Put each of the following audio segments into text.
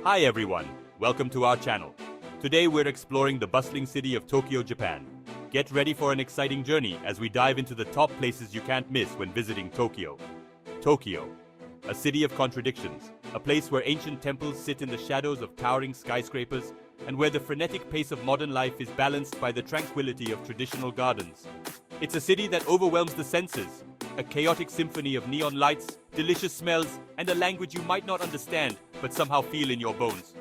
Hi everyone, welcome to our channel. Today we're exploring the bustling city of Tokyo, Japan. Get ready for an exciting journey as we dive into the top places you can't miss when visiting Tokyo. Tokyo, a city of contradictions, a place where ancient temples sit in the shadows of towering skyscrapers and where the frenetic pace of modern life is balanced by the tranquility of traditional gardens. It's a city that overwhelms the senses, a chaotic symphony of neon lights, delicious smells, and a language you might not understand but somehow feel in your bones.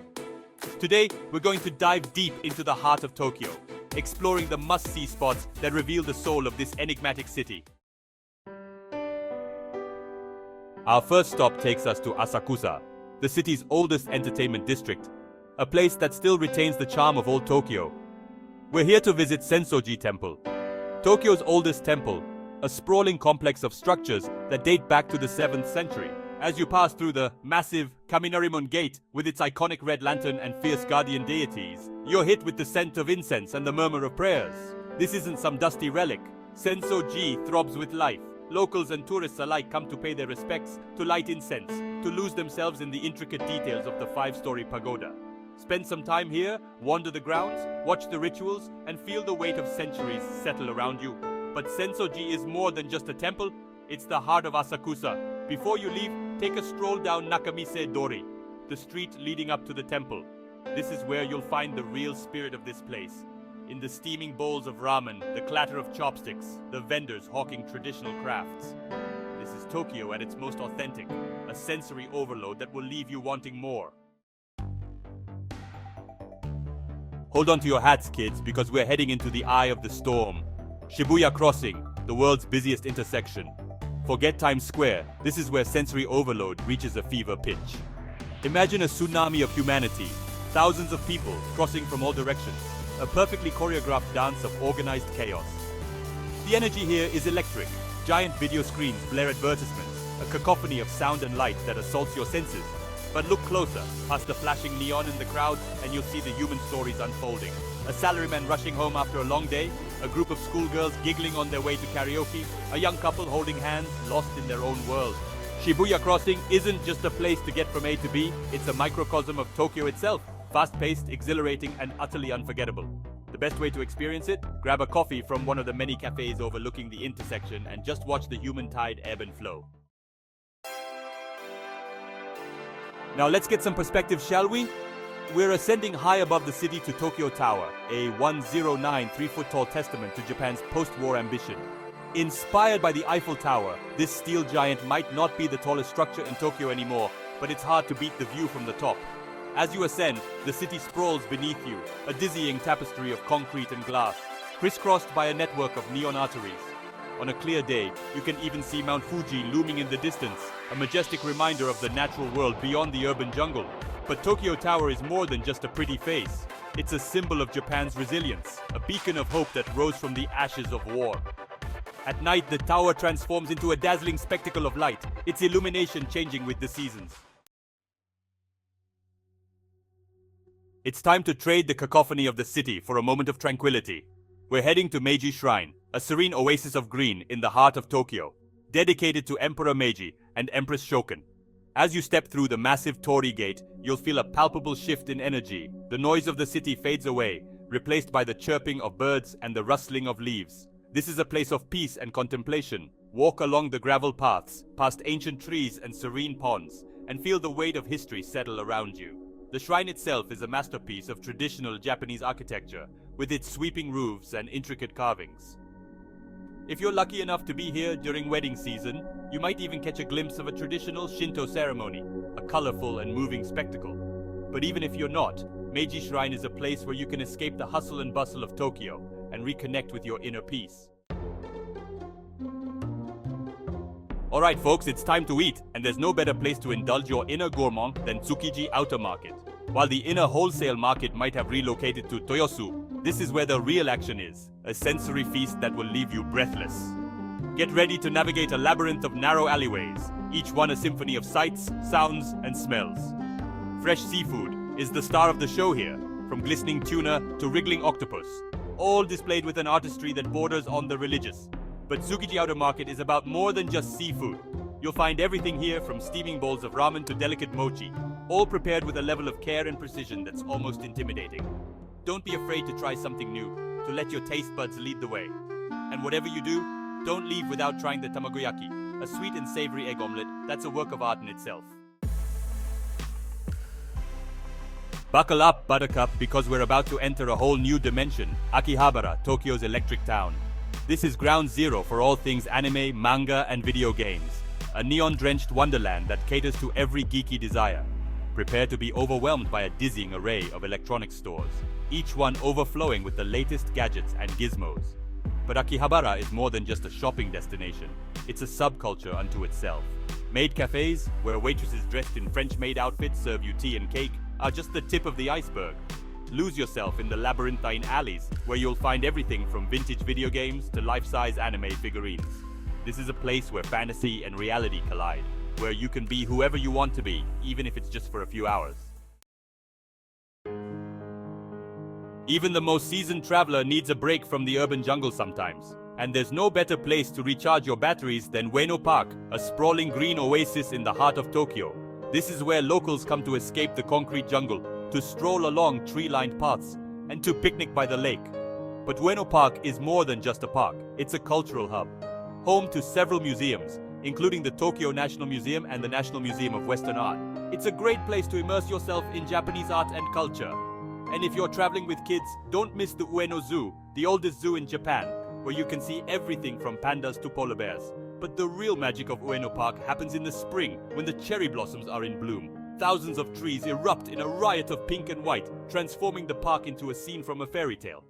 Today, we're going to dive deep into the heart of Tokyo, exploring the must-see spots that reveal the soul of this enigmatic city. Our first stop takes us to Asakusa, the city's oldest entertainment district, a place that still retains the charm of old Tokyo. We're here to visit Sensoji Temple, Tokyo's oldest temple, a sprawling complex of structures that date back to the 7th century. As you pass through the massive Kaminarimon Gate with its iconic red lantern and fierce guardian deities, you're hit with the scent of incense and the murmur of prayers. This isn't some dusty relic. Sensoji throbs with life. Locals and tourists alike come to pay their respects, to light incense, to lose themselves in the intricate details of the 5-story pagoda. Spend some time here, wander the grounds, watch the rituals, and feel the weight of centuries settle around you. But Sensoji is more than just a temple, it's the heart of Asakusa. Before you leave, take a stroll down Nakamise Dori, the street leading up to the temple. This is where you'll find the real spirit of this place. In the steaming bowls of ramen, the clatter of chopsticks, the vendors hawking traditional crafts. This is Tokyo at its most authentic, a sensory overload that will leave you wanting more. Hold on to your hats, kids, because we're heading into the eye of the storm. Shibuya Crossing, the world's busiest intersection. Forget Times Square, this is where sensory overload reaches a fever pitch. Imagine a tsunami of humanity, thousands of people crossing from all directions, a perfectly choreographed dance of organized chaos. The energy here is electric. Giant video screens blare advertisements, a cacophony of sound and light that assaults your senses. But look closer, past the flashing neon in the crowd, and you'll see the human stories unfolding. A salaryman rushing home after a long day, a group of schoolgirls giggling on their way to karaoke, a young couple holding hands, lost in their own world. Shibuya Crossing isn't just a place to get from A to B, it's a microcosm of Tokyo itself, fast-paced, exhilarating, and utterly unforgettable. The best way to experience it? Grab a coffee from one of the many cafes overlooking the intersection and just watch the human tide ebb and flow. Now let's get some perspective, shall we? We're ascending high above the city to Tokyo Tower, a 109 3-foot-tall testament to Japan's post-war ambition. Inspired by the Eiffel Tower, this steel giant might not be the tallest structure in Tokyo anymore, but it's hard to beat the view from the top. As you ascend, the city sprawls beneath you, a dizzying tapestry of concrete and glass, crisscrossed by a network of neon arteries. On a clear day, you can even see Mount Fuji looming in the distance, a majestic reminder of the natural world beyond the urban jungle. But Tokyo Tower is more than just a pretty face. It's a symbol of Japan's resilience, a beacon of hope that rose from the ashes of war. At night, the tower transforms into a dazzling spectacle of light, its illumination changing with the seasons. It's time to trade the cacophony of the city for a moment of tranquility. We're heading to Meiji Shrine, a serene oasis of green in the heart of Tokyo, dedicated to Emperor Meiji and Empress Shoken. As you step through the massive torii gate, you'll feel a palpable shift in energy. The noise of the city fades away, replaced by the chirping of birds and the rustling of leaves. This is a place of peace and contemplation. Walk along the gravel paths, past ancient trees and serene ponds, and feel the weight of history settle around you. The shrine itself is a masterpiece of traditional Japanese architecture, with its sweeping roofs and intricate carvings. If you're lucky enough to be here during wedding season, you might even catch a glimpse of a traditional Shinto ceremony, a colorful and moving spectacle. But even if you're not, Meiji Shrine is a place where you can escape the hustle and bustle of Tokyo and reconnect with your inner peace. Alright folks, it's time to eat, and there's no better place to indulge your inner gourmand than Tsukiji Outer Market. While the inner wholesale market might have relocated to Toyosu, this is where the real action is, a sensory feast that will leave you breathless. Get ready to navigate a labyrinth of narrow alleyways, each one a symphony of sights, sounds, and smells. Fresh seafood is the star of the show here, from glistening tuna to wriggling octopus, all displayed with an artistry that borders on the religious. But Tsukiji Outer Market is about more than just seafood. You'll find everything here from steaming bowls of ramen to delicate mochi. all prepared with a level of care and precision that's almost intimidating. Don't be afraid to try something new, to let your taste buds lead the way. And whatever you do, don't leave without trying the tamagoyaki, a sweet and savory egg omelette that's a work of art in itself. Buckle up, Buttercup, because we're about to enter a whole new dimension, Akihabara, Tokyo's electric town. This is ground zero for all things anime, manga, and video games. A neon-drenched wonderland that caters to every geeky desire. Prepare to be overwhelmed by a dizzying array of electronics stores, each one overflowing with the latest gadgets and gizmos. But Akihabara is more than just a shopping destination. It's a subculture unto itself. Maid cafes, where waitresses dressed in French-maid outfits serve you tea and cake, are just the tip of the iceberg. Lose yourself in the labyrinthine alleys, where you'll find everything from vintage video games to life-size anime figurines. This is a place where fantasy and reality collide, where you can be whoever you want to be, even if it's just for a few hours. Even the most seasoned traveler needs a break from the urban jungle sometimes. And there's no better place to recharge your batteries than Ueno Park, a sprawling green oasis in the heart of Tokyo. This is where locals come to escape the concrete jungle, to stroll along tree-lined paths, and to picnic by the lake. But Ueno Park is more than just a park. It's a cultural hub, home to several museums, including the Tokyo National Museum and the National Museum of Western Art. It's a great place to immerse yourself in Japanese art and culture. And if you're traveling with kids, don't miss the Ueno Zoo, the oldest zoo in Japan, where you can see everything from pandas to polar bears. But the real magic of Ueno Park happens in the spring, when the cherry blossoms are in bloom. Thousands of trees erupt in a riot of pink and white, transforming the park into a scene from a fairy tale.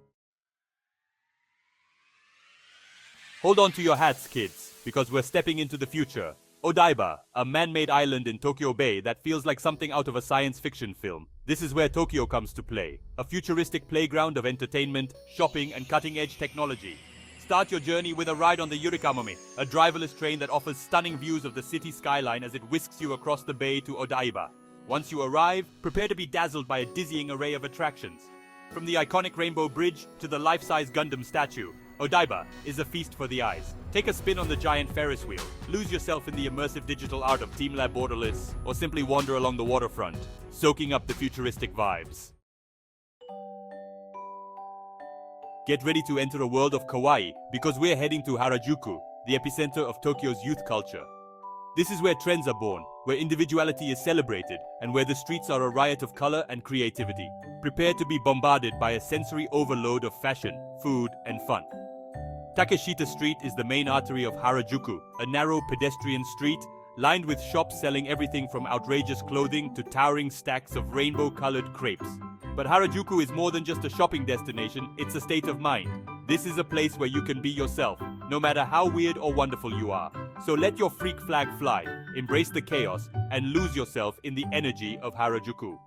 Hold on to your hats, kids, because we're stepping into the future. Odaiba, a man-made island in Tokyo Bay that feels like something out of a science fiction film. This is where Tokyo comes to play, a futuristic playground of entertainment, shopping, and cutting-edge technology. Start your journey with a ride on the Yurikamome, a driverless train that offers stunning views of the city skyline as it whisks you across the bay to Odaiba. Once you arrive, prepare to be dazzled by a dizzying array of attractions. From the iconic Rainbow Bridge to the life-size Gundam statue, Odaiba is a feast for the eyes. Take a spin on the giant Ferris wheel, lose yourself in the immersive digital art of Team Lab Borderless, or simply wander along the waterfront, soaking up the futuristic vibes. Get ready to enter a world of kawaii, because we're heading to Harajuku, the epicenter of Tokyo's youth culture. This is where trends are born, where individuality is celebrated, and where the streets are a riot of color and creativity. Prepare to be bombarded by a sensory overload of fashion, food, and fun. Takeshita Street is the main artery of Harajuku, a narrow pedestrian street lined with shops selling everything from outrageous clothing to towering stacks of rainbow-colored crepes. But Harajuku is more than just a shopping destination, it's a state of mind. This is a place where you can be yourself, no matter how weird or wonderful you are. So let your freak flag fly, embrace the chaos, and lose yourself in the energy of Harajuku.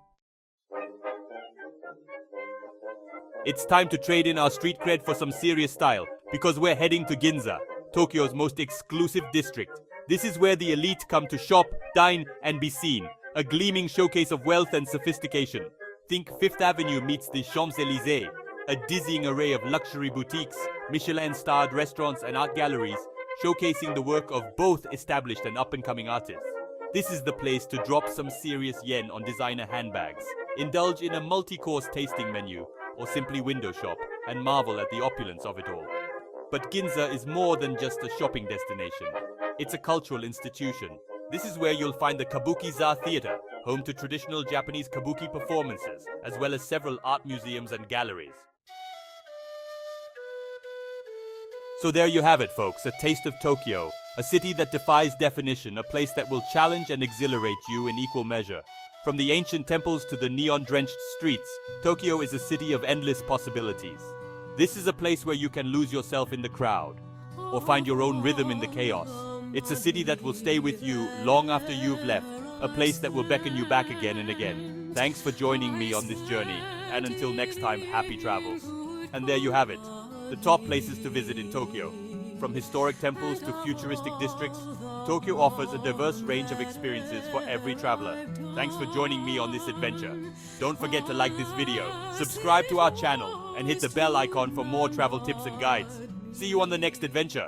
It's time to trade in our street cred for some serious style, because we're heading to Ginza, Tokyo's most exclusive district. This is where the elite come to shop, dine, and be seen, a gleaming showcase of wealth and sophistication. Think Fifth Avenue meets the Champs-Élysées, a dizzying array of luxury boutiques, Michelin-starred restaurants, and art galleries, showcasing the work of both established and up-and-coming artists. This is the place to drop some serious yen on designer handbags, indulge in a multi-course tasting menu, or simply window shop and marvel at the opulence of it all. But Ginza is more than just a shopping destination. It's a cultural institution. This is where you'll find the Kabuki-za Theater, home to traditional Japanese kabuki performances, as well as several art museums and galleries. So there you have it, folks, a taste of Tokyo, a city that defies definition, a place that will challenge and exhilarate you in equal measure. From the ancient temples to the neon-drenched streets, Tokyo is a city of endless possibilities. This is a place where you can lose yourself in the crowd, or find your own rhythm in the chaos. It's a city that will stay with you long after you've left, a place that will beckon you back again and again. Thanks for joining me on this journey, and until next time, happy travels. And there you have it, the top places to visit in Tokyo. From historic temples to futuristic districts, Tokyo offers a diverse range of experiences for every traveler. Thanks for joining me on this adventure. Don't forget to like this video, subscribe to our channel, and hit the bell icon for more travel tips and guides. See you on the next adventure.